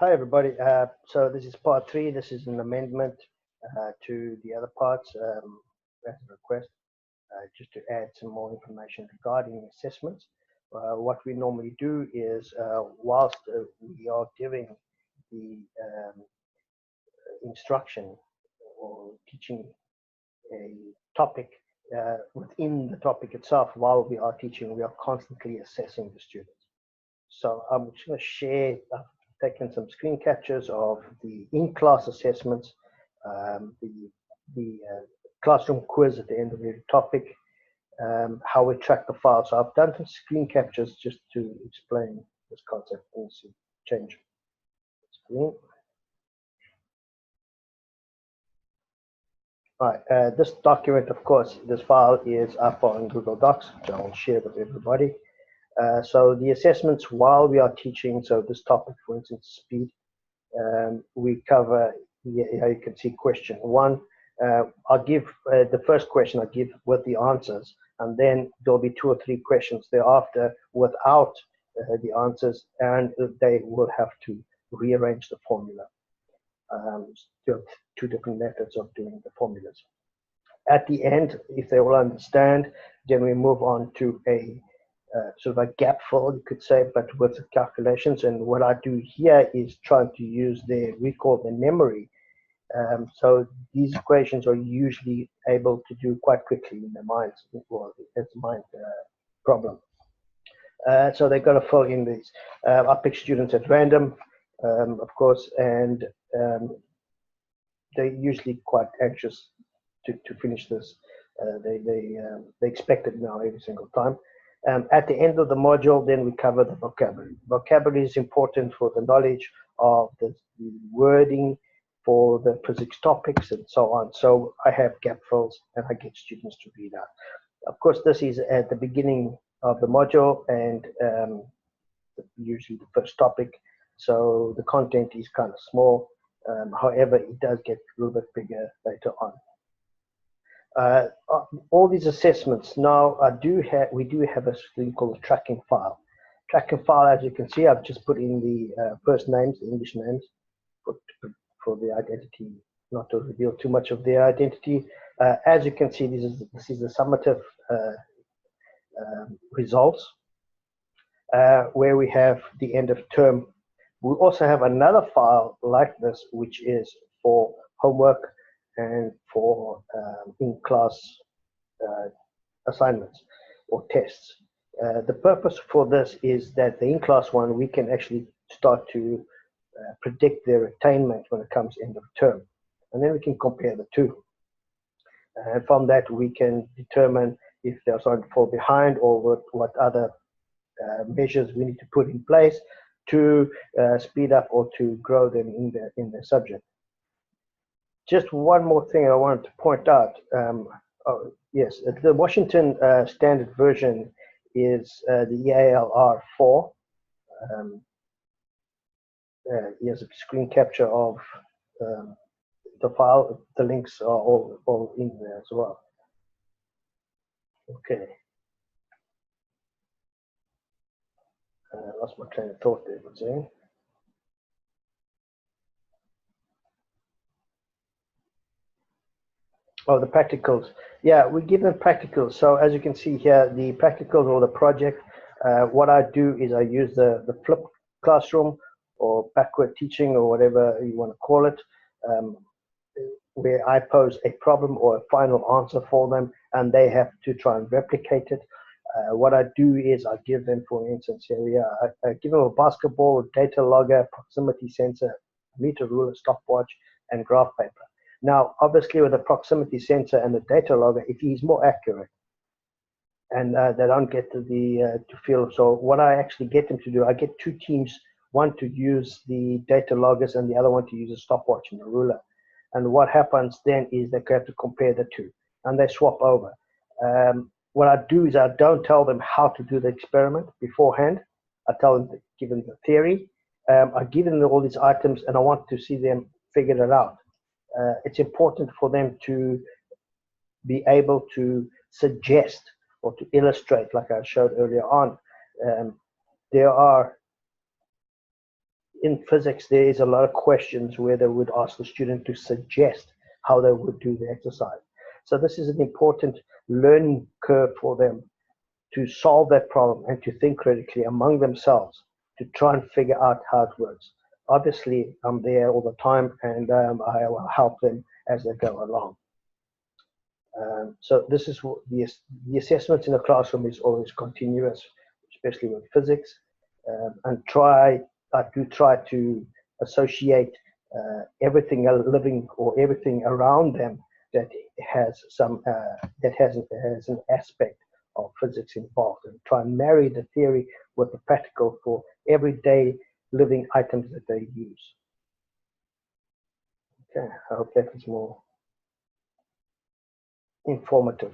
Hi everybody. So this is part 3. This is an amendment to the other parts as a request, just to add some more information regarding assessments. What we normally do is, whilst we are giving the instruction or teaching a topic, within the topic itself, while we are teaching, we are constantly assessing the students. So I'm just going to share. I've taken some screen captures of the in-class assessments, the classroom quiz at the end of every topic, how we track the file. So I've done some screen captures just to explain this concept. Let's see, change screen. All right, this document, of course, this file is up on Google Docs, which I'll share with everybody. So the assessments while we are teaching, so this topic, for instance, speed, we cover, here you can see question 1. I'll give the first question I give with the answers, and then there'll be 2 or 3 questions thereafter without the answers, and they will have to rearrange the formula. You have 2 different methods of doing the formulas. At the end, if they will understand, then we move on to a sort of a gap fill, you could say, but with the calculations. And what I do here is trying to use we call the memory. So these equations are usually able to do quite quickly in their minds. Well, it's a mind problem. So they've got to fill in these. I pick students at random, of course, and they're usually quite anxious to finish this. They expect it now every single time. At the end of the module, then we cover the vocabulary. Vocabulary is important for the knowledge of the wording for the physics topics and so on. So I have gap fills and I get students to read out. Of course, this is at the beginning of the module and usually the first topic. So the content is kind of small. However, it does get a little bit bigger later on. All these assessments now we do have a thing called a tracking file. Tracking file, as you can see, I've just put in the first names, the English names, for the identity, not to reveal too much of their identity. As you can see, this is the summative results, where we have the end of term. We also have another file like this, which is for homework and for in-class assignments or tests. The purpose for this is that the in-class one, we can actually start to predict their attainment when it comes end of term. And then we can compare the two. And from that, we can determine if they're starting to fall behind or what other measures we need to put in place to speed up or to grow them in the subject. Just one more thing I wanted to point out. Yes, the Washington Standard Version is the EALR 4. Here's a screen capture of the file. The links are all in there as well. Okay. Lost my train of thought there, was saying. Oh, the practicals. Yeah, we give them practicals. So as you can see here, the practicals or the project, what I do is I use the flipped classroom or backward teaching or whatever you want to call it, where I pose a problem or a final answer for them, and they have to try and replicate it. What I do is I give them, for instance, here I give them a basketball, data logger, proximity sensor, meter ruler, stopwatch, and graph paper. Now, obviously, with the proximity sensor and the data logger, if he's more accurate, and they don't get to feel. So what I actually get them to do, I get 2 teams, one to use the data loggers and the other one to use a stopwatch and a ruler. And what happens then is they have to compare the 2, and they swap over. What I do is I don't tell them how to do the experiment beforehand. I tell them, give them the theory. I give them all these items, and I want to see them figure it out. It's important for them to be able to suggest or to illustrate, like I showed earlier on. There are in physics, there is a lot of questions where they would ask the student to suggest how they would do the exercise. So this is an important learning curve for them to solve that problem and to think critically among themselves to try and figure out how it works. Obviously, I'm there all the time, and I will help them as they go along. So this is what the assessments in the classroom is always continuous, especially with physics, and I do try to associate everything living or everything around them that has has an aspect of physics involved, and try and marry the theory with the practical for everyday living items that they use. Okay, I hope that is more informative.